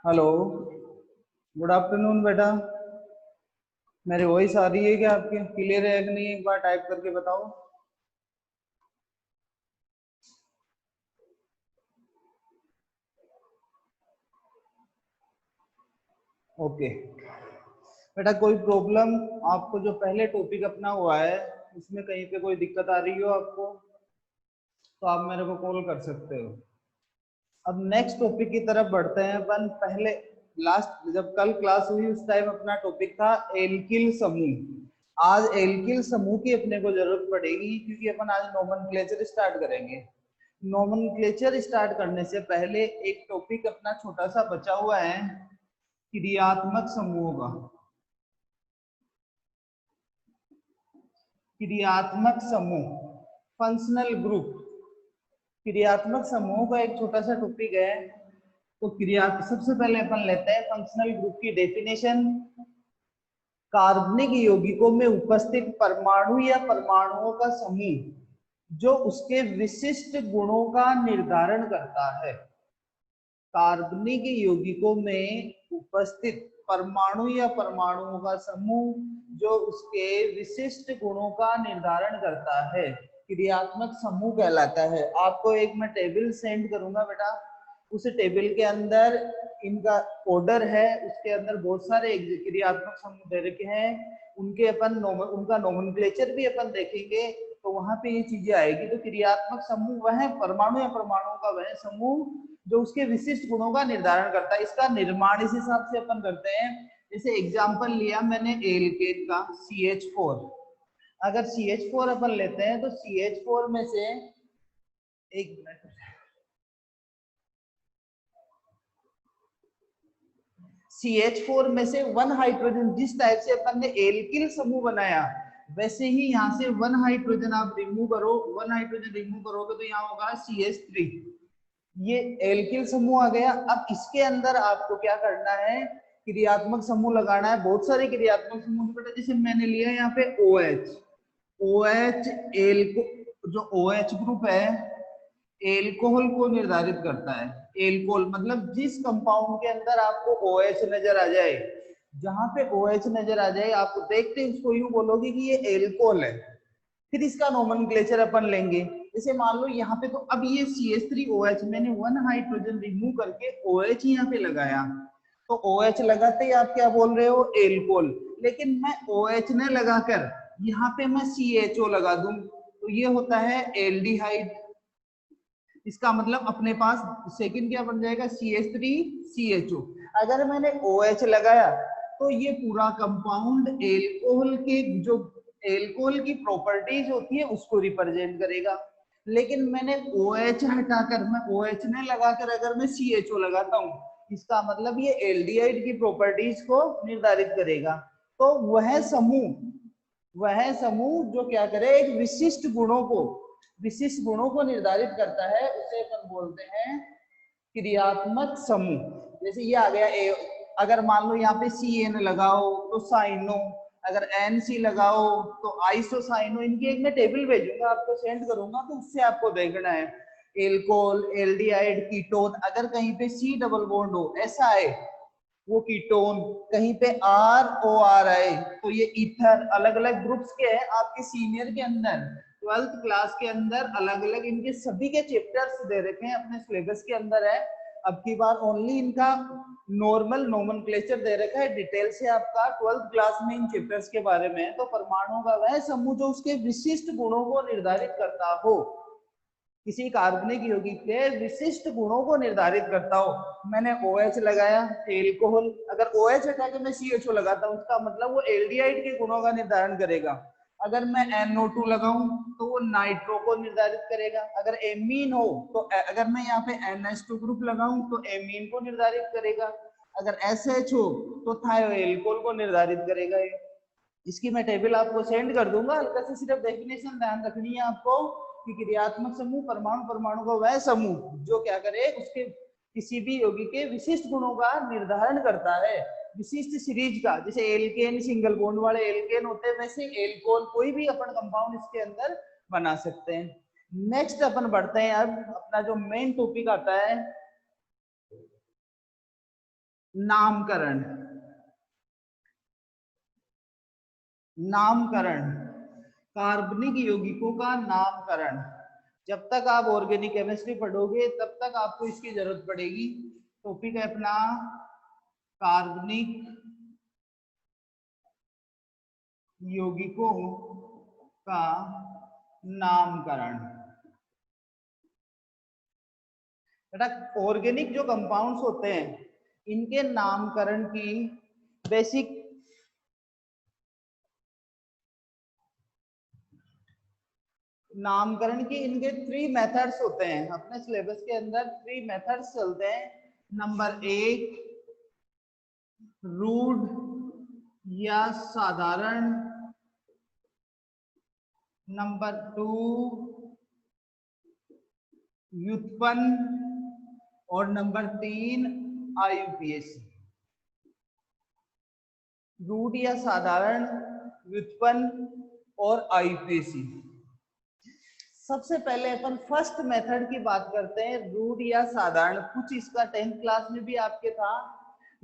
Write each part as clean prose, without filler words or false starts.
Hello. Good afternoon बेटा। मेरी voice आ रही है क्या आपकी? क्लियर है कि नहीं, एक बार टाइप करके बताओ। ओके बेटा, कोई प्रॉब्लम आपको जो पहले टॉपिक अपना हुआ है उसमें कहीं पे कोई दिक्कत आ रही हो आपको तो आप मेरे को कॉल कर सकते हो। अब नेक्स्ट टॉपिक की तरफ बढ़ते हैं अपन। पहले लास्ट जब कल क्लास हुई उस टाइम अपना टॉपिक था एल्किल समूह। आज एल्किल समूह की अपने को जरूरत पड़ेगी क्योंकि अपन आज नोमेनक्लेचर स्टार्ट करेंगे। नोमेनक्लेचर स्टार्ट करने से पहले एक टॉपिक अपना छोटा सा बचा हुआ है क्रियात्मक समूह का। क्रियात्मक समूह, फंक्शनल ग्रुप। क्रियात्मक समूह का एक छोटा सा टॉपिक है। तो क्रिया सबसे पहले अपन लेते हैं फंक्शनल ग्रुप की डेफिनेशन। कार्बनिक यौगिकों में उपस्थित परमाणु या परमाणुओं का समूह जो उसके विशिष्ट गुणों का निर्धारण करता है। कार्बनिक यौगिकों में उपस्थित परमाणु या परमाणुओं का समूह जो उसके विशिष्ट गुणों का निर्धारण करता है क्रियात्मक समूह कहलाता है। आपको एक मैं टेबल सेंड करूंगा बेटा, उस टेबल के अंदर इनका ऑर्डर है, उसके अंदर बहुत सारे क्रियात्मक समूह दे रखे हैं। उनके अपन उनका नोमेनक्लेचर भी अपन देखेंगे तो वहां पे ये चीजें आएगी। तो क्रियात्मक समूह वह परमाणु या परमाणुओं का वह समूह जो उसके विशिष्ट गुणों का निर्धारण करता है। इसका निर्माण इस हिसाब से अपन करते हैं। जैसे एग्जांपल लिया मैंने एल्केन का CH4। अगर CH4 अपन लेते हैं तो CH4 में से एक मिनट, CH4 में से वन हाइड्रोजन, जिस टाइप से अपन ने एल्किल समूह बनाया वैसे ही यहाँ से वन हाइड्रोजन आप रिमूव करो, वन हाइड्रोजन रिमूव करोगे तो यहाँ होगा CH3। ये एल्किल समूह आ गया। अब इसके अंदर आपको क्या करना है, क्रियात्मक समूह लगाना है। बहुत सारे क्रियात्मक समूह बेटा, जैसे मैंने लिया यहाँ पे OH। OH एल्को, जो OH ग्रुप है एल्कोहल को निर्धारित करता है। एल्कोहल मतलब जिस कंपाउंड के अंदर आपको OH नजर आ जाए, जहां पे OH नजर आ जाए आपको देखते उसको यूं बोलोगे कि ये एल्कोहल है। फिर इसका नोमेनक्लेचर अपन लेंगे। जैसे मान लो यहाँ पे, तो अब ये CH3OH मैंने वन हाइड्रोजन रिमूव करके OH यहाँ पे लगाया, तो OH लगाते ही आप क्या बोल रहे हो, एल्कोहल। लेकिन मैं OH ने लगाकर यहाँ पे मैं CHO लगा दूं तो ये होता है एल्डिहाइड। इसका मतलब अपने पास सेकंड क्या बन जाएगा, CH3CHO। अगर मैंने OH लगाया तो ये पूरा कंपाउंड एल्कोहल के जो एल्कोहल की प्रॉपर्टीज होती है उसको रिप्रेजेंट करेगा। लेकिन मैंने OH हटाकर मैं OH ने लगाकर अगर मैं CHO लगाता हूँ, इसका मतलब ये एल्डिहाइड की प्रॉपर्टीज को निर्धारित करेगा। तो वह समूह जो क्या करे, एक विशिष्ट गुणों को निर्धारित करता है, उसे अपन बोलते हैं क्रियात्मक समूह। जैसे ये आ गया अगर मान लो यहाँ पे CN लगाओ तो साइनो, अगर NC लगाओ तो आइसोसाइनो। इनकी एक मैं टेबल भेजूंगा आपको, सेंड करूंगा, तो उससे आपको देखना है एल्कोहल, एल्डिहाइड, कीटोन। अगर कहीं पे C डबल बॉन्ड हो ऐसा है वो कीटोन, कहीं पे ROR आए तो ये ईथर। अलग अलग ग्रुप्स के हैं आपके सीनियर के अंदर 12th क्लास के अंदर, अलग अलग इनके सभी के चैप्टर्स दे रखे हैं, अपने सिलेबस के अंदर है। अब की बार ओनली इनका नॉर्मल नोमेनक्लेचर दे रखा है, डिटेल से आपका 12th क्लास में इन चैप्टर्स के बारे में है। तो परमाणुओं का वह समूह जो उसके विशिष्ट गुणों को निर्धारित करता हो, किसी कार्बनिक यौगिक के विशिष्ट गुणों को निर्धारित करता हो। मैंने OH लगाया एल्कोहल, अगर OH हटा के मैं CHO लगाता हूँ उसका मतलब वो एल्डिहाइड के गुणों का निर्धारण करेगा। अगर मैं NO2 लगाऊं तो वो नाइट्रो को निर्धारित करेगा। अगर एमीन हो तो अगर मैं यहाँ पे NH2 ग्रुप लगाऊं तो एमीन को निर्धारित करेगा। अगर SH हो तो थायोएल्कोहल को निर्धारित करेगा। ये इसकी मैं टेबल आपको सेंड कर दूंगा। हल्का से सिर्फ डेफिनेशन ध्यान रखनी है आपको कि क्रियात्मक समूह परमाणु का वह समूह जो क्या करे, उसके किसी भी यौगिक के विशिष्ट गुणों का निर्धारण करता है, विशिष्ट सीरीज का। जैसे एल्केन सिंगल बॉन्ड वाले एल्केन होते हैं, वैसे एल्कोहल कोई भी अपन कंपाउंड इसके अंदर बना सकते हैं। नेक्स्ट अपन बढ़ते हैं। अब अपना जो मेन टॉपिक आता है नामकरण, नामकरण, कार्बनिक यौगिकों का नामकरण। जब तक आप ऑर्गेनिक केमिस्ट्री पढ़ोगे तब तक आपको इसकी जरूरत पड़ेगी। टॉपिक है अपना कार्बनिक यौगिकों का नामकरण। बेटा ऑर्गेनिक जो कंपाउंड्स होते हैं इनके नामकरण की बेसिक नामकरण की इनके 3 मेथड्स होते हैं। अपने सिलेबस के अंदर 3 मेथड्स चलते हैं। नंबर 1 रूढ़ या साधारण, नंबर 2 व्युत्पन्न और नंबर 3 आईयूपीएसी। रूढ़ या साधारण, व्युत्पन्न और आईयूपीएसी। सबसे पहले अपन फर्स्ट मेथड की बात करते हैं, रूढ़ या साधारण। कुछ इसका 10th क्लास में भी आपके था।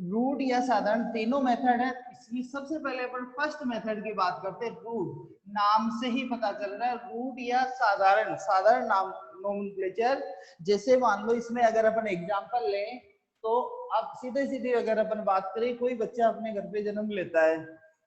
रूढ़ या साधारण तीनों मेथड है, इसलिए सबसे पहले अपन फर्स्ट मेथड की बात करते हैं। रूढ़, नाम से ही पता चल रहा है रूढ़ या साधारण। साधारण नाम नोमेनक्लेचर, जैसे मान लो इसमें अगर अपन एग्जांपल लें तो अब सीधे सीधे अगर अपन बात करें, कोई बच्चा अपने घर पे जन्म लेता है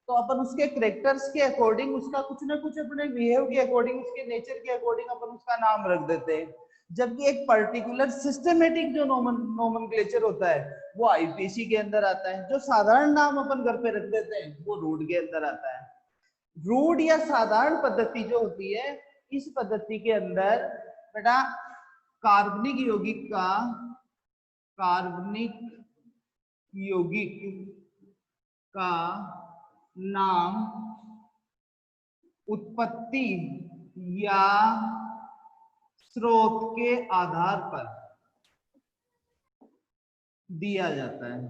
तो अपन उसके कैरेक्टर्स के अकॉर्डिंग, उसका कुछ ना कुछ अपने बिहेव के अकॉर्डिंग, उसके नेचर के अकॉर्डिंग अपन उसका नाम रख देते हैं। जबकि एक पर्टिकुलर सिस्टमेटिक जो नोमेनक्लेचर होता है वो आईपीसी के अंदर आता है। जो साधारण नाम अपन घर पे रख देते हैं वो रूढ़ के अंदर आता है। रूढ़ या साधारण पद्धति जो होती है, इस पद्धति के अंदर बेटा कार्बनिक यौगिक का, कार्बनिक यौगिक का नाम उत्पत्ति या स्रोत के आधार पर दिया जाता है।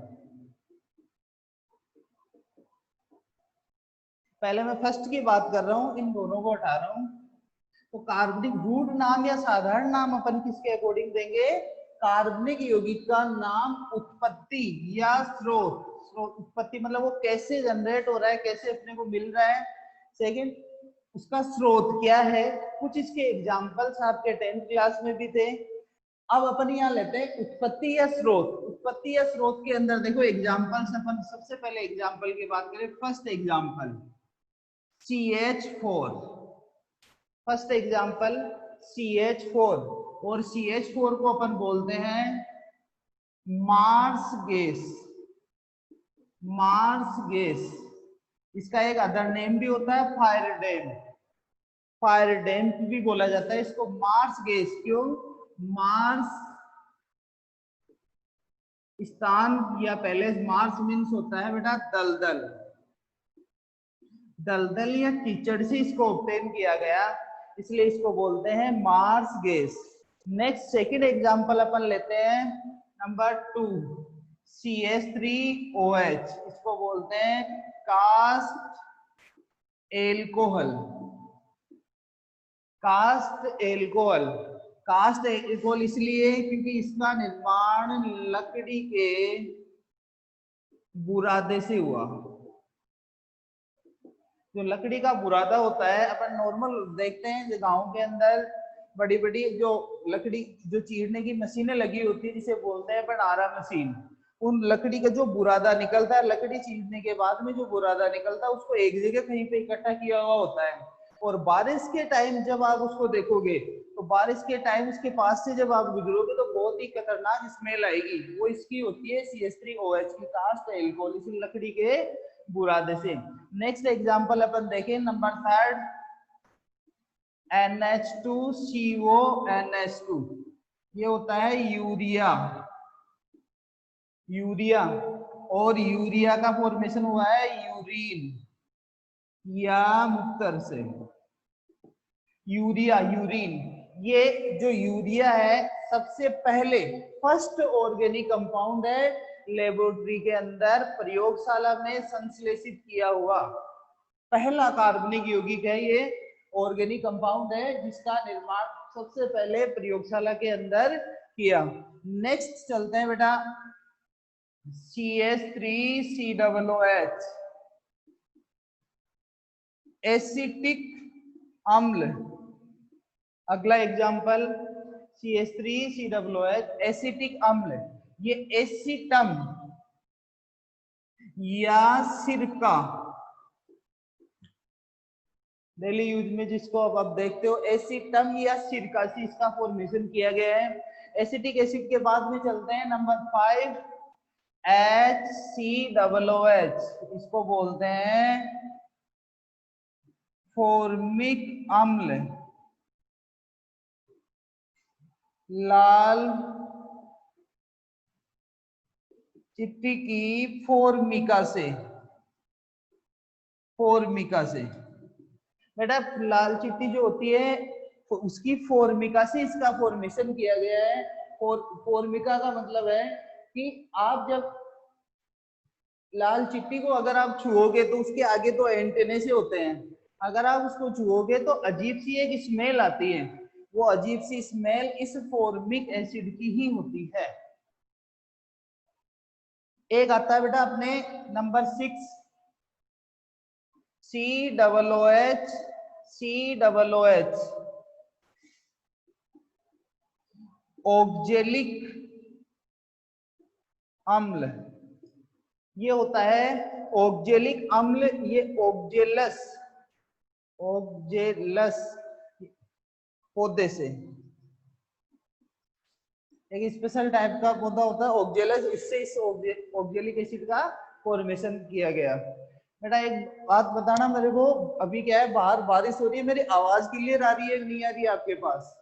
पहले मैं फर्स्ट की बात कर रहा हूं, इन दोनों को हटा रहा हूं। तो कार्बनिक रूढ़ नाम या साधारण नाम अपन किसके अकॉर्डिंग देंगे? कार्बनिक यौगिक का नाम उत्पत्ति या स्रोत। स्रोत, उत्पत्ति मतलब वो कैसे जनरेट हो रहा है, कैसे अपने को मिल रहा है। सेकंड, उसका स्रोत क्या है। कुछ इसके एग्जांपल्स आपके 10th क्लास में भी थे। अब अपन यहाँ लेते हैं उत्पत्ति या स्रोत। उत्पत्ति या स्रोत के अंदर देखो एग्जांपल्स, अपन सबसे पहले एग्जांपल की बात करें। First example CH4, first example CH4, और CH4 को अपन बोलते हैं मार्स गैस। मार्स गैस, इसका एक अदर नेम भी होता है फायर डैम। फायर डैम भी बोला जाता है इसको। मार्स गैस क्यों? मार्स स्थान, या पहले मार्स मीन्स होता है बेटा दलदल। दलदल या कीचड़ से इसको ऑब्टेन किया गया, इसलिए इसको बोलते हैं marsh gas. Next second example अपन लेते हैं, नंबर 2 CH3OH, इसको बोलते हैं कास्ट एल्कोहल। कास्ट एल्कोहल, कास्ट एल्कोहल इसलिए क्योंकि इसका निर्माण लकड़ी के बुरादे से हुआ। जो लकड़ी का बुरादा होता है, अपन नॉर्मल देखते हैं जो गांव के अंदर बड़ी बड़ी जो लकड़ी जो चीरने की मशीनें लगी होती है, जिसे बोलते हैं अपन आरा मशीन। उन लकड़ी का जो बुरादा निकलता है, लकड़ी चीरने के बाद में जो बुरादा निकलता है, उसको एक जगह कहीं पे इकट्ठा किया हुआ होता है। और बारिश के टाइम जब आप उसको देखोगे तो बारिश के टाइम उसके पास से जब आप गुजरोगे तो बहुत ही खतरनाक स्मेल आएगी। वो इसकी होती है CH3OH की, कास्ट एल्कोहल, इसी लकड़ी के बुरादे से। नेक्स्ट एग्जांपल अपन देखें, नंबर 3 NH2CONH2, ये होता है यूरिया। यूरिया, और यूरिया का फॉर्मेशन हुआ है यूरिन या मूत्र से। यूरिया, यूरिन, ये जो यूरिया है सबसे पहले फर्स्ट ऑर्गेनिक कंपाउंड है लेबोरेटरी के अंदर प्रयोगशाला में संश्लेषित किया हुआ पहला कार्बनिक यौगिक है। ये ऑर्गेनिक कंपाउंड है जिसका निर्माण सबसे पहले प्रयोगशाला के अंदर किया। नेक्स्ट चलते हैं बेटा, CH3COOH, एसिटिक अम्ल। अगला एग्जांपल CH3COOH, एसिटिक अम्ल। ये एसिटम या सिरका, डेली यूज में जिसको अब देखते हो, एसिटम या सिरका से इसका फॉर्मेशन किया गया है। एसिटिक एसिड के बाद में चलते हैं नंबर 5, HCOOH, इसको बोलते हैं फॉर्मिक अम्ल। लाल चिट्टी की फॉर्मिका से, फॉर्मिका से बेटा लाल चिट्टी जो होती है उसकी फॉर्मिका से इसका फॉर्मेशन किया गया है। फॉर्मिका का मतलब है कि आप जब लाल चिट्टी को अगर आप छुओगे तो उसके आगे तो एंटेने से होते हैं, अगर आप उसको छुओगे तो अजीब सी एक स्मेल आती है, वो अजीब सी स्मेल इस फॉर्मिक एसिड की ही होती है। एक आता है बेटा अपने नंबर 6, COOH, ऑक्जेलिक अम्ल। ये होता है ऑक्जेलिक अम्ल, ये ऑक्जेलस पौधे से, एक स्पेशल टाइप का पौधा होता है ऑक्जेलस, इससे इस ऑक्जेलिक एसिड का फॉर्मेशन किया गया। बेटा एक बात बताना मेरे को, अभी क्या है बाहर बारिश हो रही है, मेरी आवाज क्लियर आ रही है नहीं आ रही है आपके पास?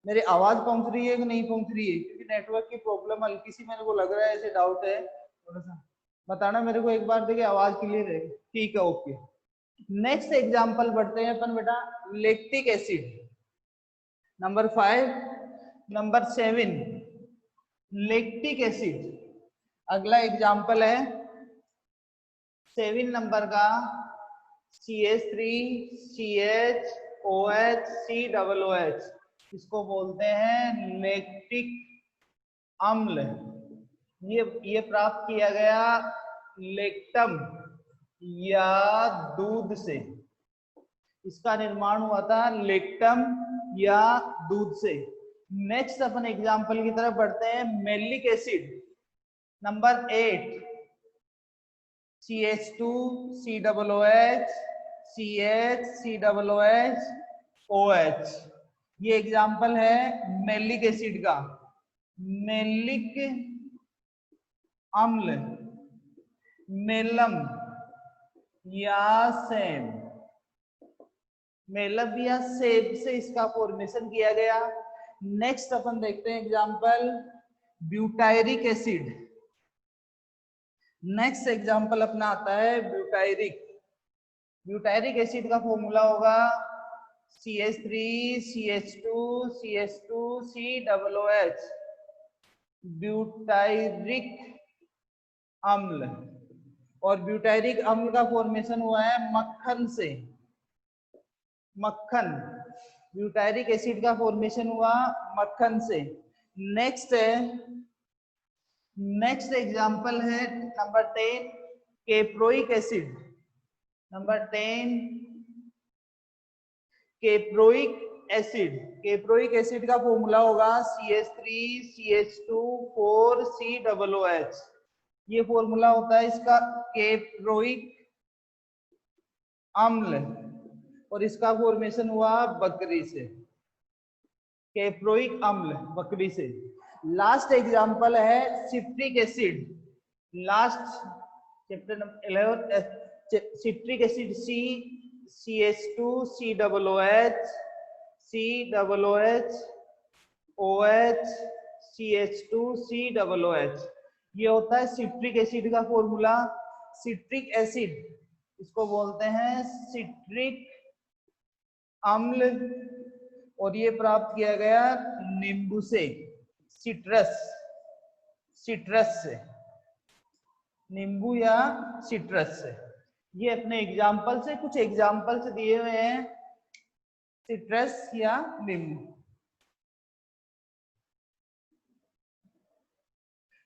मेरी आवाज पहुंच रही है कि नहीं पहुंच रही है? क्योंकि नेटवर्क की प्रॉब्लम हल्की सी मेरे को लग रहा है, ऐसे डाउट है थोड़ा सा, बताना मेरे को एक बार, देखिए आवाज क्लियर है? ठीक है, ओके। नेक्स्ट एग्जांपल बढ़ते हैं अपन बेटा, lactic acid number 5, number 7 lactic acid. अगला एग्जांपल है 7 नंबर का CH3CHOOH, इसको बोलते हैं लैक्टिक अम्ल। ये प्राप्त किया गया लेक्टम या दूध से, इसका निर्माण हुआ था लेक्टम या दूध से। नेक्स्ट अपन एग्जांपल की तरफ बढ़ते हैं, malic acid number 8, CH2COOH, CHCOOH, ये एग्जांपल है मैलिक एसिड का। मैलिक अम्ल, मेलम या सेब, मेलम या सेब से इसका फॉर्मेशन किया गया। नेक्स्ट अपन देखते हैं example butyric acid. Next example अपना आता है ब्यूटायरिक। ब्यूटायरिक एसिड का फॉर्मूला होगा CH3CH2CH2COOH, ब्यूटायरिक अम्ल। और ब्यूटायरिक अम्ल का फॉर्मेशन हुआ है मक्खन से, मक्खन, ब्यूटायरिक एसिड का फॉर्मेशन हुआ मक्खन से। नेक्स्ट एग्जांपल है number 10 caproic acid. Number 10 caproic acid. Caproic acid का फॉर्मूला होगा CH3CH2 4COOH, ये फॉर्मूला होता है इसका केप्रोइक अम्ल, और इसका फॉर्मेशन हुआ बकरी से, केप्रोइक अम्ल बकरी से। लास्ट एग्जांपल है citric acid. Last chapter number 11 citric acid CH2COOH, CH2COOH, ये होता है सिट्रिक एसिड का फॉर्मूला। सिट्रिक एसिड इसको बोलते हैं सिट्रिक अम्ल, और ये प्राप्त किया गया नींबू से, सिट्रस से, नींबू या सिट्रस से। ये अपने एग्जाम्पल से, कुछ एग्जाम्पल्स दिए हुए हैं सिट्रस या नींबू।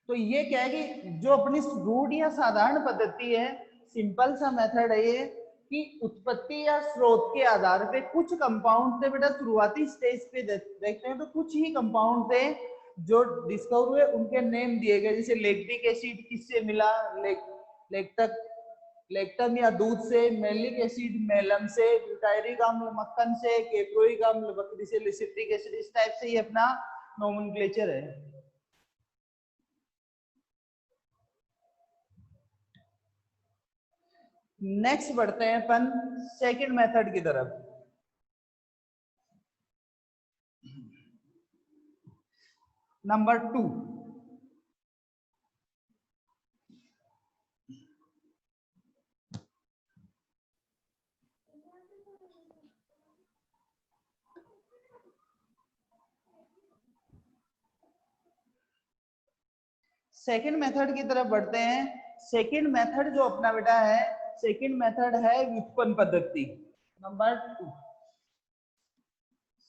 तो ये क्या है कि जो अपनी रूट या साधारण पद्धति है, सिंपल सा मेथड है ये, कि उत्पत्ति या स्रोत के आधार पे कुछ कंपाउंड थे बेटा, शुरुआती स्टेज पे देखते हैं तो कुछ ही कंपाउंड थे जो डिस्कवर हुए, उनके नेम दिए गए, जैसे लैक्टिक एसिड किससे मिला, लेक्टम या दूध से, मेलिक एसिड मेलम से, ब्यूटायरिक अम्ल मक्खन से, कैप्रोइक अम्ल बकरी से, लिसिट्रिक एसिड, इस टाइप से ये अपना नोमेनक्लेचर है। नेक्स्ट बढ़ते हैं अपन सेकंड मेथड की तरफ। नंबर 2, सेकंड मेथड की तरफ बढ़ते हैं। सेकंड मेथड जो अपना बेटा है, सेकंड मेथड है व्युत्पन्न पद्धति। नंबर 2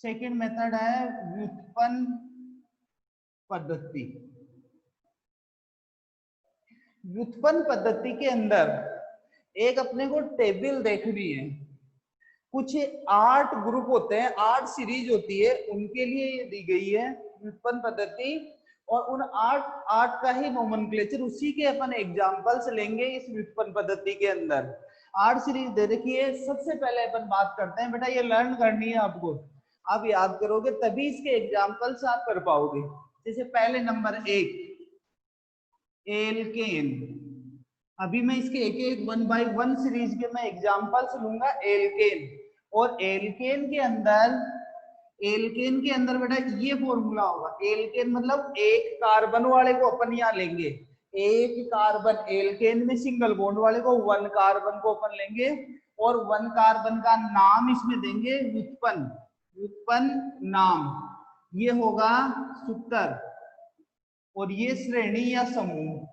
सेकंड मेथड है व्युत्पन्न पद्धति। व्युत्पन्न पद्धति के अंदर एक अपने को टेबल देखनी है, कुछ 8 ग्रुप होते हैं, 8 सीरीज होती है, उनके लिए ये दी गई है व्युत्पन्न पद्धति, और उन 8 का ही नोमेनक्लेचर, उसी के अपन एग्जांपल्स लेंगे इस व्युत्पन्न पद्धति के अंदर। 8 सीरीज दे रखी है। सबसे पहले अपन बात करते हैं बेटा, ये लर्न करनी है आपको, आप याद करोगे तभी इसके एग्जांपल्स आप कर पाओगे। जैसे पहले नंबर 1 एल्केन, अभी मैं इसके एक एक 1 बाय 1 सीरीज के मैं एग्जांपल्स लूंगा। एल्केन, और एल्केन के अंदर बेटा ये फॉर्मूला होगा। एल्केन मतलब एक कार्बन वाले को अपन यहाँ लेंगे, एक कार्बन, एल्केन में सिंगल बॉन्ड वाले को 1 कार्बन को अपन लेंगे, और 1 कार्बन का नाम इसमें देंगे व्युत्पन्न नाम, ये होगा सूत्र, और ये श्रेणी या समूह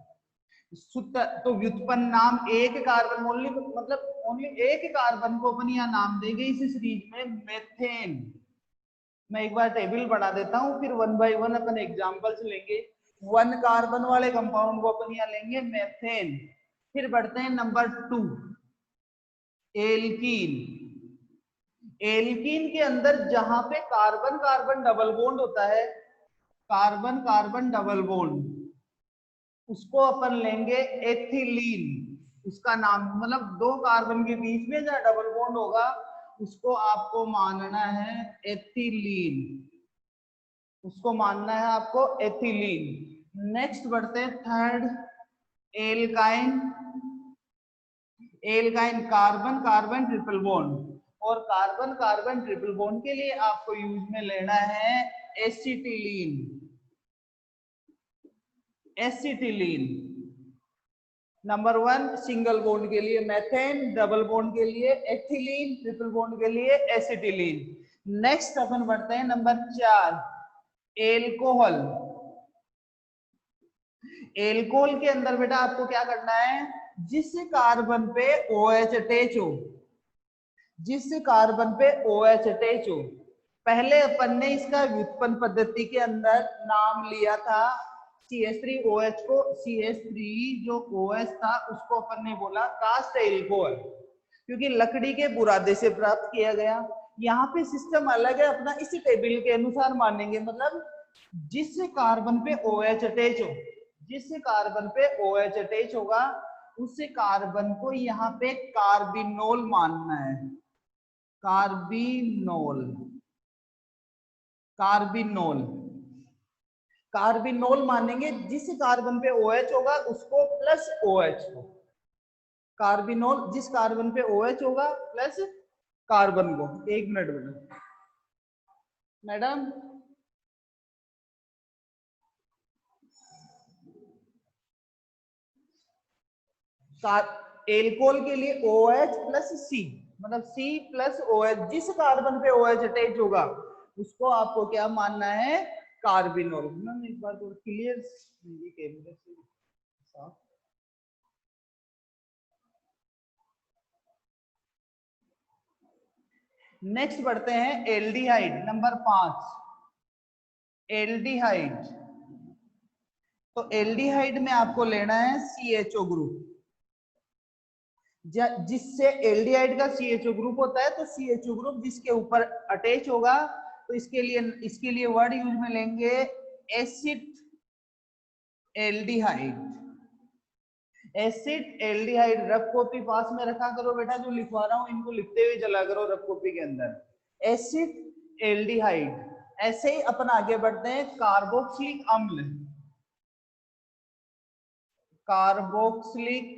सूत्र। तो व्युत्पन्न नाम एक कार्बन ओनली, मतलब ओनली एक कार्बन को अपन यहाँ नाम देंगे इस सीरीज में मेथेन। मैं एक बार टेबल बना देता हूँ, फिर 1 बाय 1 अपन एग्जांपल्स लेंगे। 1 कार्बन वाले कंपाउंड को अपन यहाँ लेंगे मेथेन। फिर बढ़ते हैं नंबर 2 एल्कीन। एल्कीन के अंदर जहां पे कार्बन कार्बन डबल बॉन्ड होता है, कार्बन कार्बन डबल बॉन्ड, उसको अपन लेंगे एथिलीन। उसका नाम मतलब 2 कार्बन के बीच में जहां डबल बॉन्ड होगा उसको आपको मानना है एथिलीन, उसको मानना है आपको एथिलीन। नेक्स्ट बढ़ते हैं third alkyne. Alkyne carbon carbon triple bond, और कार्बन कार्बन ट्रिपल बॉन्ड के लिए आपको यूज में लेना है acetylene. Acetylene number 1 single bond के लिए मेथेन, डबल बॉन्ड के लिए एथिलीन, ट्रिपल बॉन्ड के लिए एसिटिलीन। नेक्स्ट अपन बढ़ते हैं नंबर 4 एल्कोहल। एल्कोहल के अंदर बेटा आपको क्या करना है, जिस कार्बन पे OH अटैच हो, जिस कार्बन पे OH अटैच हो, पहले अपन ने इसका व्युत्पन्न पद्धति के अंदर नाम लिया था CH3OH को। CH3 जो OH था उसको अपन ने बोला कास्ट एल्कोहल, क्योंकि लकड़ी के बुरादे से प्राप्त किया गया। यहाँ पे सिस्टम अलग है अपना, इस टेबल के अनुसार मानेंगे, मतलब जिस कार्बन पे OH अटैच हो, जिस कार्बन पे OH अटैच होगा उस कार्बन को यहाँ पे कार्बिनोल मानना है। कार्बिनोल, कार्बिनोल, कार्बिनोल मानेंगे जिस कार्बन पे OH होगा उसको प्लस OH को। कार्बिनोल जिस कार्बन पे OH होगा प्लस कार्बन को। एक मिनट मैडम, एल्कोहल के लिए OH प्लस C, मतलब C प्लस OH, जिस कार्बन पे OH अटैच होगा उसको आपको क्या मानना है, कार्बिनोल। एक बार तो क्लियर कैमरे से साफ। नेक्स्ट बढ़ते हैं एल्डिहाइड। Number 5 aldehyde. तो एल्डिहाइड में आपको लेना है CHO ग्रुप, जिससे एल्डिहाइड का CHO ग्रुप होता है, तो CHO ग्रुप जिसके ऊपर अटैच होगा, तो इसके लिए वर्ड यूज में लेंगे acid aldehyde. Acid aldehyde. Rough copy पास में रखा करो बेटा, जो लिखवा रहा हूं इनको लिखते हुए चला करो रफ कॉपी के अंदर। Acid aldehyde. ऐसे ही अपन आगे बढ़ते हैं, कार्बोक्सिलिक अम्ल। कार्बोक्सिलिक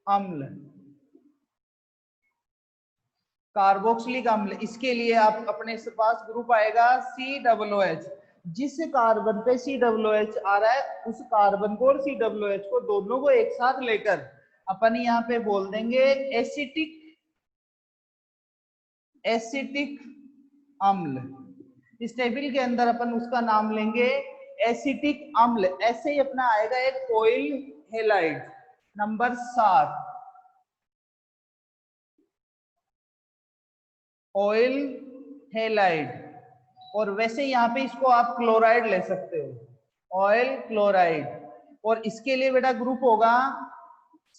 अम्ल, कार्बोक्सिलिक अम्ल, इसके लिए आप अपने पास ग्रुप आएगा COOH। जिस कार्बन पे COOH आ रहा है, उस कार्बन को और COOH को दोनों को एक साथ लेकर अपन यहाँ पे बोल देंगे एसिटिक अम्ल। इस टेबल के अंदर अपन उसका नाम लेंगे एसिटिक अम्ल। ऐसे ही अपना आएगा एक oil halide, number 7, oil halide. और वैसे यहाँ पे इसको आप क्लोराइड ले सकते हो, ऑयल क्लोराइड। और इसके लिए बेटा ग्रुप होगा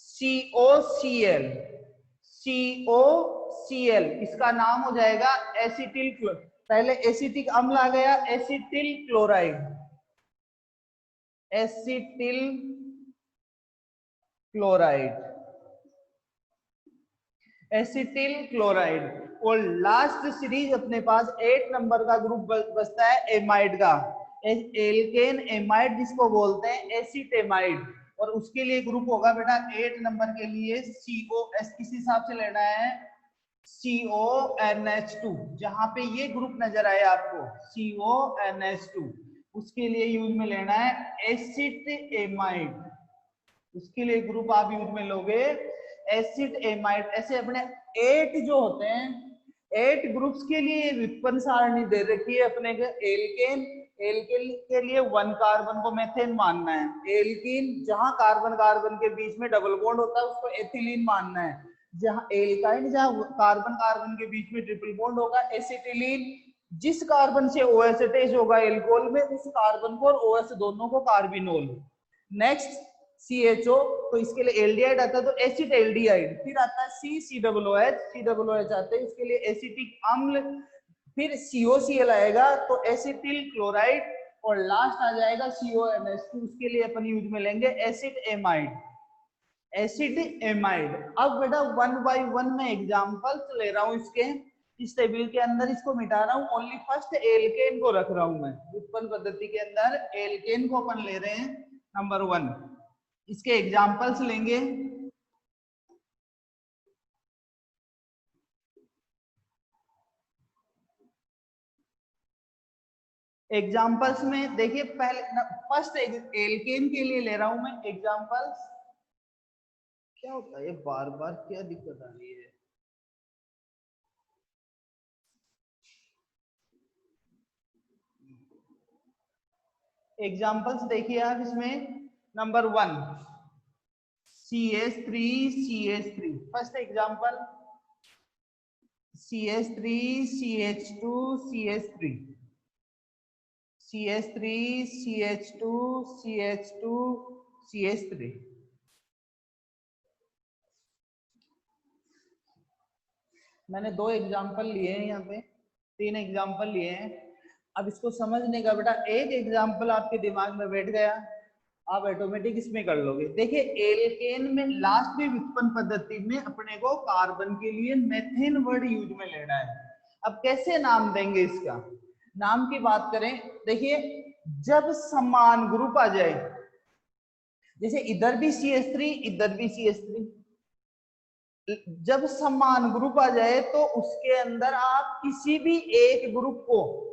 COCl। COCl इसका नाम हो जाएगा एसिटिल, पहले एसिटिक अम्ल आ गया, acetyl chloride, acetyl chloride, acetyl chloride. और लास्ट सीरीज अपने पास 8 नंबर का ग्रुप बचता है एमाइड का, एल्केन एमाइड जिसको बोलते हैं एसिटेमाइड। और उसके लिए ग्रुप होगा बेटा 8 नंबर के लिए COS, किस हिसाब से लेना है, CONH2। जहां पे ये ग्रुप नजर आए आपको CONH2, उसके लिए यूज में लेना है एसिटेमाइड। उसके लिए ग्रुप आप यूज में लोगे एसिड एमाइड। ऐसे अपने 8 जो होते हैं, 8 ग्रुप्स के लिए व्युत्पन्न सारणी दे रखी है अपने के। एल्केन, एल्केन के लिए 1 कार्बन को मेथेन मानना है। एल्कीन, जहां कार्बन कार्बन के बीच में डबल बॉन्ड होता है उसको एथिलीन मानना है। जहां एल्काइन, जहां कार्बन कार्बन के बीच में ट्रिपल बॉन्ड होगा, एसिटिलीन। जिस कार्बन से OH अटैच होगा एल्कोहल में, उस कार्बन को और OH दोनों को कार्बिनोल। नेक्स्ट CHO, तो इसके लिए एल्डिहाइड आता है तो एसिड एल्डिहाइड। फिर आता है COOH, COOH आते हैं इसके लिए एसिटिक अम्ल। फिर COCl आएगा तो एसिटिल क्लोराइड। और लास्ट आ जाएगा CONH2, उसके लिए अपन यूज में लेंगे एसिड एमाइड, एसिड एमाइड। अब बेटा 1 बाय 1 में एग्जांपल्स ले रहा हूं इसके, इस टेबल के अंदर इसको मिटा रहा हूं, ओनली फर्स्ट एल्केन को रख रहा हूं मैं। व्युत्पन्न पद्धति के अंदर एल्केन को अपन ले रहे हैं नंबर 1। इसके एग्जाम्पल्स लेंगे। एग्जाम्पल्स में देखिए, पहले फर्स्ट एल्केन के लिए ले रहा हूं मैं एग्जाम्पल्स। क्या होता है बार बार, क्या दिक्कत आ रही है? एग्जाम्पल्स देखिए आप इसमें, number 1 CH3CH3, first example CH3CH2 CH3, CH3 CH2 CH2 CH3। मैंने 2 एग्जाम्पल लिए हैं, यहाँ पे 3 एग्जाम्पल लिए हैं। अब इसको समझने का बेटा एक एग्जाम्पल आपके दिमाग में बैठ गया, आप ऑटोमेटिक इसमें कर लोगे। देखिए एल्केन में लास्ट में व्युत्पन्न पद्धति में अपने को कार्बन के लिए मेथेन वर्ड यूज में लेना है। अब कैसे नाम देंगे इसका? नाम की बात करें, देखिए जब समान ग्रुप आ जाए, जैसे इधर भी CH3 इधर भी CH3, जब समान ग्रुप आ जाए तो उसके अंदर आप किसी भी एक ग्रुप को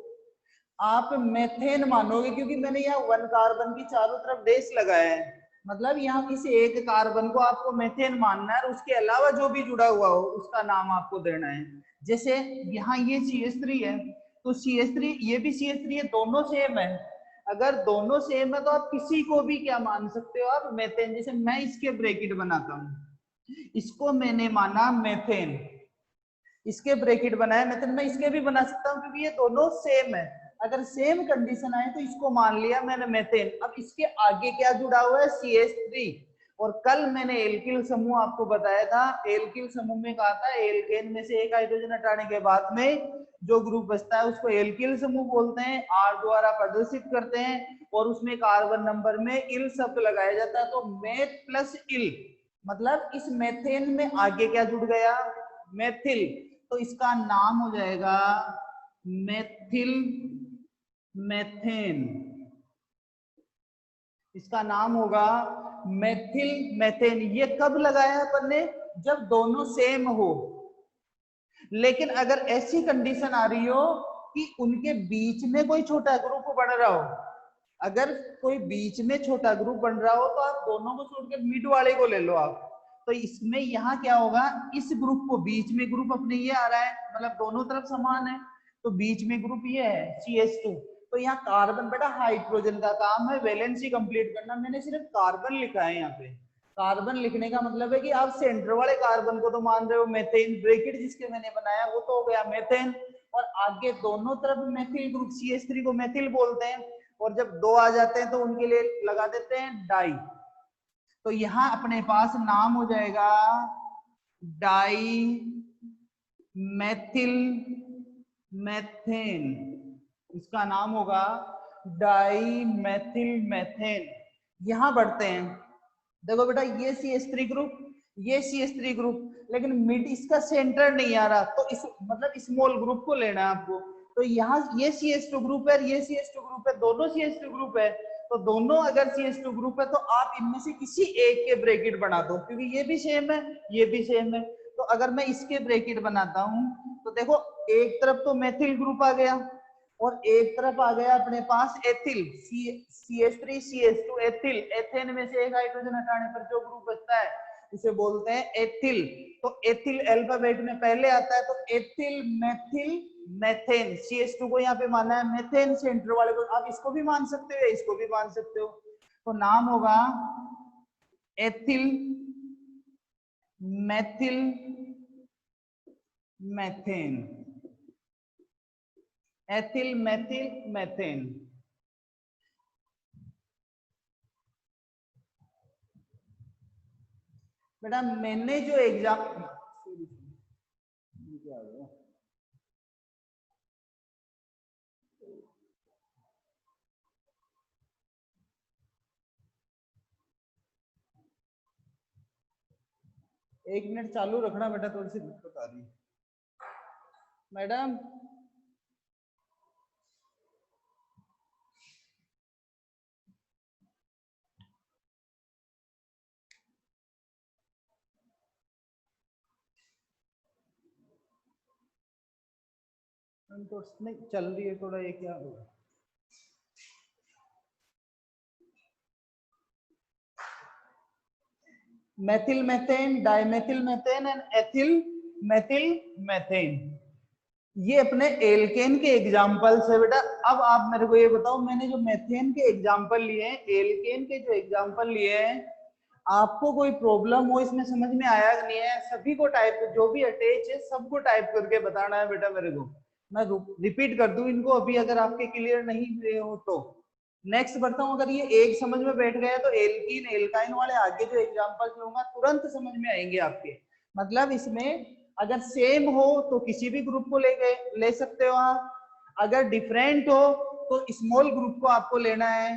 आप मेथेन मानोगे, क्योंकि मैंने यहाँ 1 कार्बन की चारों तरफ डैश लगाया है। मतलब यहाँ किसी एक कार्बन को आपको मेथेन मानना है, और उसके अलावा जो भी जुड़ा हुआ हो उसका नाम आपको देना है। जैसे यहाँ ये CH3 है तो CH3, ये भी CH3 है, दोनों सेम है। अगर दोनों सेम है तो आप किसी को भी क्या मान सकते हो, आप मेथेन। जैसे मैं इसके ब्रैकेट बनाता हूँ, इसको मैंने माना मेथेन, इसके ब्रैकेट बनाया मेथेन। मैं इसके भी बना सकता हूँ क्योंकि ये दोनों सेम है। अगर सेम कंडीशन आए तो इसको मान लिया मैंने मेथेन। अब इसके आगे क्या जुड़ा हुआ है, CH3। और कल मैंने एल्किल समूह आपको बताया था, एल्किल समूह में कहा था एल्केन में से एक हाइड्रोजन हटाने के बाद में जो ग्रुप बचता है उसको एल्किल समूह बोलते हैं, R द्वारा प्रदर्शित करते हैं, और उसमें कार्बन नंबर में इल शब्द लगाया जाता है। तो मेथ प्लस इल, मतलब इस मेथेन में आगे क्या जुड़ गया, मेथिल, तो इसका नाम हो जाएगा मेथिल मेथेन। इसका नाम होगा मेथिल मेथेन। ये कब लगाया अपन ने, जब दोनों सेम हो। लेकिन अगर ऐसी कंडीशन आ रही हो कि उनके बीच में कोई छोटा ग्रुप बन रहा हो, अगर कोई बीच में छोटा ग्रुप बन रहा हो तो आप दोनों को छोड़कर मिड वाले को ले लो आप। तो इसमें यहाँ क्या होगा, इस ग्रुप को बीच में ग्रुप अपने ये आ रहा है, मतलब दोनों तरफ समान है, तो बीच में ग्रुप ये है CH2। तो यहाँ कार्बन बेटा हाइड्रोजन का काम है वैलेंसी कंप्लीट करना। मैंने सिर्फ कार्बन लिखा है यहाँ पे। कार्बन लिखने का मतलब है कि आप सेंटर वाले कार्बन को तो मान रहे हो मेथेन, ब्रैकेट जिसके मैंने बनाया वो तो हो गया मेथेन, और आगे दोनों तरफ मेथिल ग्रुप CH3 को मेथिल बोलते हैं, और जब दो आ जाते हैं तो उनके लिए लगा देते हैं डाई। तो यहां अपने पास नाम हो जाएगा डाई मेथिल मेथेन। इसका नाम होगा डाई मेथिल मेथेन। यहां बढ़ते हैं, देखो बेटा ये CH3 ग्रुप, ये CH3 ग्रुप, लेकिन मिड इसका सेंटर नहीं आ रहा, तो इस मतलब स्मॉल ग्रुप को लेना है आपको। तो यहाँ ये CH2 ग्रुप है, ये CH2 ग्रुप है, दोनों CH2 ग्रुप है। तो दोनों अगर CH2 ग्रुप है तो आप इनमें से किसी एक के ब्रैकेट बना दो, क्योंकि ये भी सेम है, ये भी सेम है। तो अगर मैं इसके ब्रैकेट बनाता हूं तो देखो एक तरफ तो मेथिल ग्रुप आ गया और एक तरफ आ गया अपने पास ethyl, CH3 CH2 ethyl. Ethane में से एक हाइड्रोजन हटाने पर जो ग्रुप बचता है उसे बोलते हैं एथिल। तो एथिल अल्फाबेट में पहले आता है, तो एथिल मेथिल मेथेन। CH2 को यहाँ पे माना है मेथेन सेंटर वाले को, आप इसको भी मान सकते हो, इसको भी मान सकते हो। तो नाम होगा ethyl methyl methane, ethyl methyl methane. बेटा मैंने जो एग्जाम, एक मिनट चालू रखना बेटा, थोड़ी सी दिक्कत आ रही है मैडम। तो नहीं चल रही है थोड़ा, ये क्या होगा। Methyl methane, dimethyl methane and ethyl methyl methane, ये अपने एल्केन के एग्जांपल्स है बेटा। अब आप मेरे को ये बताओ, मैंने जो मेथेन के एग्जांपल लिए हैं, एल्केन के जो एग्जांपल लिए हैं, आपको कोई प्रॉब्लम हो इसमें, समझ में आया कि नहीं है? सभी को टाइप, जो भी अटैच है सबको टाइप करके बताना है बेटा मेरे को। मैं रिपीट कर दूं इनको अभी, अगर आपके क्लियर नहीं हुए हो तो। नेक्स्ट बढ़ता हूं, अगर ये एक समझ में बैठ गया तो एल्कीन एल्काइन वाले आगे जो एग्जांपल्स लूंगा तुरंत समझ में आएंगे आपके। मतलब इसमें अगर सेम हो तो किसी भी ग्रुप को ले सकते हो आप, अगर डिफरेंट हो तो स्मॉल ग्रुप को आपको लेना है,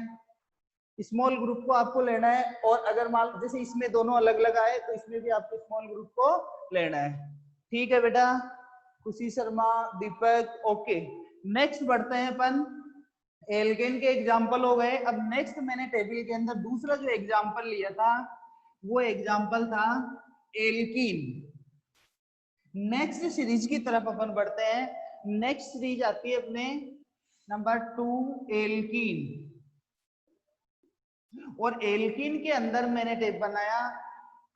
स्मॉल ग्रुप को आपको लेना है। और अगर मान जैसे इसमें दोनों अलग अलग आए तो इसमें भी आपको स्मॉल ग्रुप को लेना है। ठीक है बेटा, खुशी शर्मा, दीपक, ओके। नेक्स्ट बढ़ते हैं अपन, एल्केन के एग्जाम्पल हो गए। अब नेक्स्ट मैंने टेबल के अंदर दूसरा जो एग्जाम्पल लिया था वो एग्जाम्पल था एल्कीन। नेक्स्ट सीरीज की तरफ अपन बढ़ते हैं। नेक्स्ट सीरीज आती है अपने नंबर 2 एल्कीन। और एल्कीन के अंदर मैंने टेप बनाया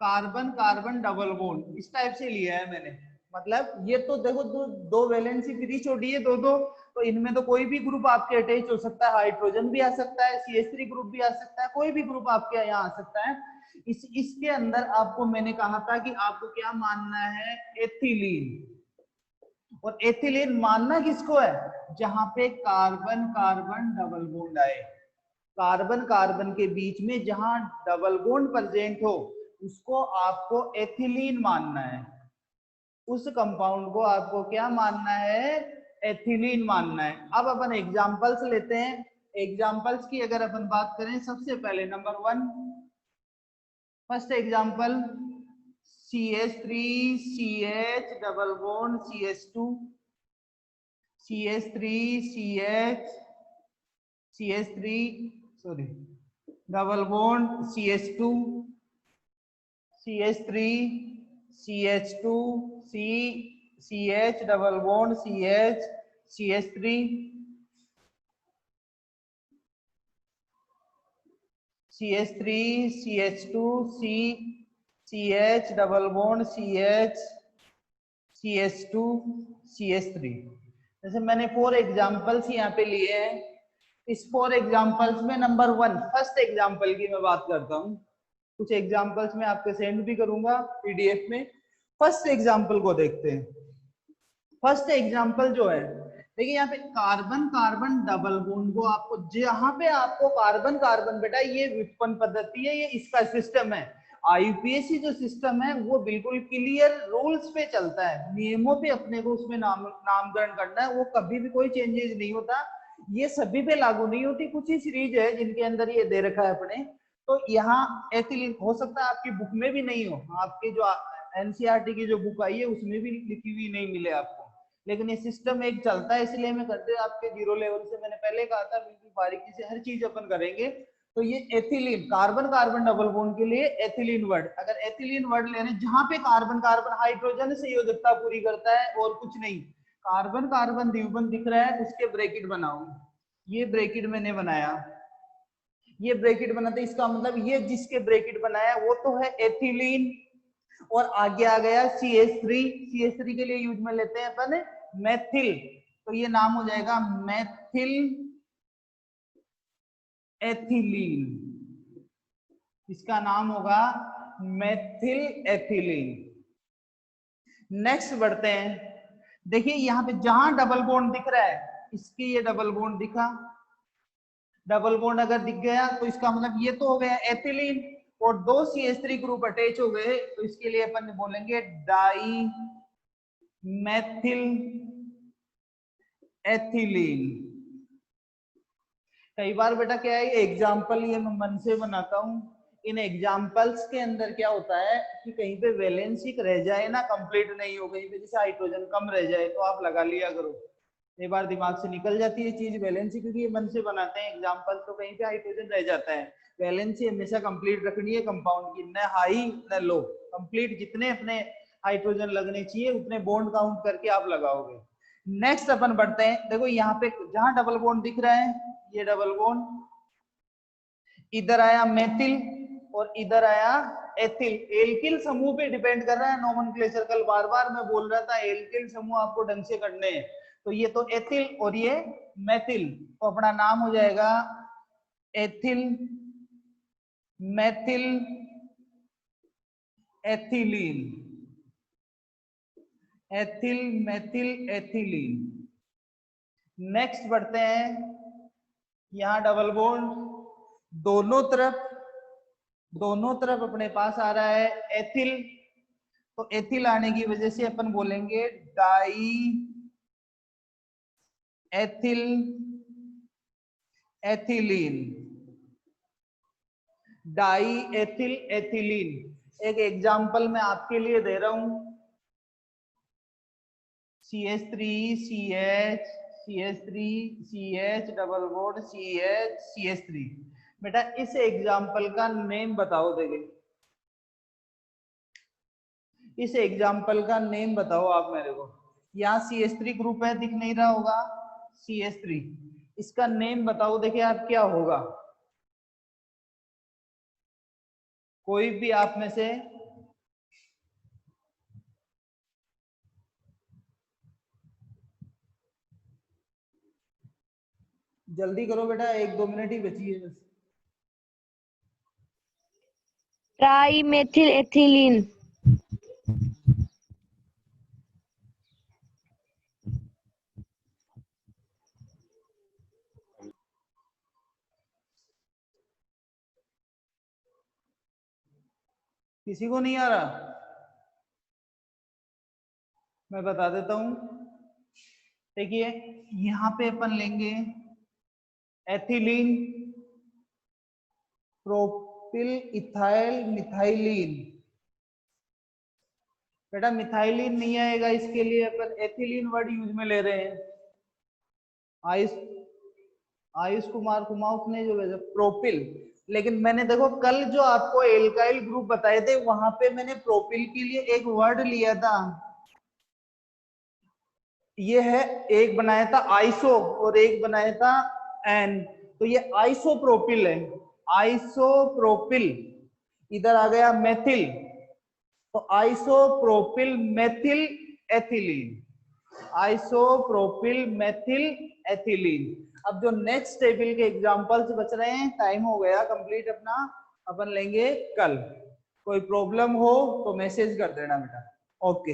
कार्बन कार्बन डबल बॉन्ड, इस टाइप से लिया है मैंने। मतलब ये तो देखो दो वैलेंसी फ्री छोड़ी है, दो तो इनमें तो कोई भी ग्रुप आपके अटैच हो सकता है, हाइड्रोजन भी आ सकता है, CH3 ग्रुप भी आ सकता है, कोई भी ग्रुप आपके यहाँ आ सकता है। इसके अंदर आपको मैंने कहा था कि आपको क्या मानना है, एथिलीन। और एथिलीन मानना किसको है, जहां पे कार्बन कार्बन डबल बॉन्ड आए, कार्बन कार्बन के बीच में जहां डबल बॉन्ड प्रेजेंट हो उसको आपको एथिलीन मानना है, उस कंपाउंड को आपको क्या मानना है, एथिलीन मानना है। अब अपन एग्जांपल्स लेते हैं। एग्जांपल्स की अगर अपन बात करें, सबसे पहले number 1, first example CH3CH double bond CH2, CH3CH CH3 sorry double bond CH2, CH3 CH2 C CH double bond CH CH3 CH3 CH2 C CH double bond CH CH2 CH3। जैसे मैंने 4 examples यहाँ पे लिए हैं। इस 4 examples में number 1 first example की मैं बात करता हूँ। कुछ एग्जांपल्स मैं आपको सेंड भी करूंगा पीडीएफ में। फर्स्ट एग्जांपल को देखते हैं। फर्स्ट एग्जांपल जो है, देखिए यहाँ पे कार्बन कार्बन डबल बॉन्ड को आपको, जहां पे आपको कार्बन कार्बन, बेटा ये व्युत्पन्न पद्धति है, ये इसका सिस्टम है। आईयूपीएसी जो सिस्टम है वो बिल्कुल क्लियर रूल्स पे चलता है, नियमों पे अपने को उसमें नामकरण करना है, वो कभी भी कोई चेंजेस नहीं होता। ये सभी पे लागू नहीं होती, कुछ ही सीरीज है जिनके अंदर ये दे रखा है अपने। तो यहाँ एथिलीन हो सकता है आपकी बुक में भी नहीं हो, आपके जो एनसीईआरटी की जो बुक आई है उसमें भी लिखी हुई नहीं मिले आपको, लेकिन ये सिस्टम एक चलता है, इसलिए मैं करते आपके 0 लेवल से, मैंने पहले कहा था बिल्कुल बारीकी से हर चीज अपन करेंगे। तो ये ethylene, carbon carbon double bond के लिए एथिलीन वर्ड, अगर एथिलीन वर्ड लेने जहां पे कार्बन कार्बन हाइड्रोजन से संयोजकता पूरी करता है और कुछ नहीं, कार्बन कार्बन द्विबंध दिख रहा है उसके ब्रैकेट बनाओ। ये ब्रैकेट मैंने बनाया, ये ब्रैकेट बनाते, इसका मतलब ये जिसके ब्रैकेट बनाया वो तो है एथिलीन। और आगे आ गया CH3, CH3 के लिए यूज में लेते हैं अपन मेथिल, तो ये नाम हो जाएगा मेथिल एथिलीन, इसका नाम होगा मेथिल एथिलीन। नेक्स्ट बढ़ते हैं। देखिए यहाँ पे जहां डबल बॉन्ड दिख रहा है, इसकी ये डबल बॉन्ड दिखा, डबल बॉन्ड अगर दिख गया तो इसका मतलब ये तो हो गया एथिलीन, और 2 CH3 ग्रुप अटैच हो गए, तो इसके लिए अपन बोलेंगे डाई मेथिल एथिलीन। कई बार बेटा क्या है, एग्जाम्पल ये मैं मन से बनाता हूँ, इन एग्जाम्पल्स के अंदर क्या होता है कि कहीं पे वैलेंसी रह जाए ना, कंप्लीट नहीं हो, कहीं पे जैसे हाइड्रोजन कम रह जाए तो आप लगा लिया करो, कई बार दिमाग से निकल जाती है चीज वैलेंसी, क्योंकि ये मन से बनाते हैं एग्जाम्पल, तो कहीं पे हाइड्रोजन रह जाता है। वैलेंसी हमेशा कंप्लीट रखनी है कंपाउंड की, न हाई न लो, कंप्लीट जितने अपने हाइड्रोजन लगने चाहिए उतने बॉन्ड काउंट करके आप लगाओगे। नेक्स्ट अपन बढ़ते हैं। देखो यहाँ पे जहां डबल बॉन्ड दिख रहा है, ये डबल बॉन्ड, इधर आया मेथिल और इधर आया एथिल, एल्किल समूह पे डिपेंड कर रहा है नोमेनक्लेचर। कल बार बार मैं बोल रहा था एल्किल समूह आपको ढंग से करने हैं, तो ये तो एथिल और ये मेथिल, तो अपना नाम हो जाएगा ethyl methyl ethylene, ethyl methyl ethylene. Next बढ़ते हैं। यहां डबल बॉन्ड दोनों तरफ अपने पास आ रहा है एथिल, तो एथिल आने की वजह से अपन बोलेंगे die ethyl ethylene, die ethyl ethylene. एक एग्जांपल मैं आपके लिए दे रहा हूं, CH3 CH CH3 CH double bond CH CH3। बेटा इस एग्जांपल का नेम बताओ, देखिए इस एग्जाम्पल का नेम बताओ आप मेरे को। यहाँ CH3 ग्रुप है, दिख नहीं रहा होगा CH3, इसका नेम बताओ, देखिए आप क्या होगा, कोई भी आप में से। जल्दी करो बेटा, 1-2 मिनट ही बची है बस। Try methyl ethylene. किसी को नहीं आ रहा? मैं बता देता हूं। देखिए यहाँ पे अपन लेंगे एथिलीन, प्रोपिल इथाइल मिथाइलिन। बेटा मिथाइलिन नहीं आएगा, इसके लिए अपन एथिलीन वर्ड यूज में ले रहे हैं। आयुष कुमार कुमाऊत ने जो भेजा प्रोपिल, लेकिन मैंने देखो कल जो आपको एल्काइल ग्रुप बताए थे वहां पे मैंने प्रोपिल के लिए एक वर्ड लिया था, ये है, एक बनाया था आइसो और एक बनाया था एन, तो ये आइसोप्रोपिल है, आइसोप्रोपिल। इधर आ गया मेथिल, तो isopropyl methyl ethylene, isopropyl methyl ethylene. अब जो नेक्स्ट टेबल के एग्जांपल्स बच रहे हैं, टाइम हो गया कंप्लीट अपना, अपन लेंगे कल। कोई प्रॉब्लम हो तो मैसेज कर देना बेटा। ओके।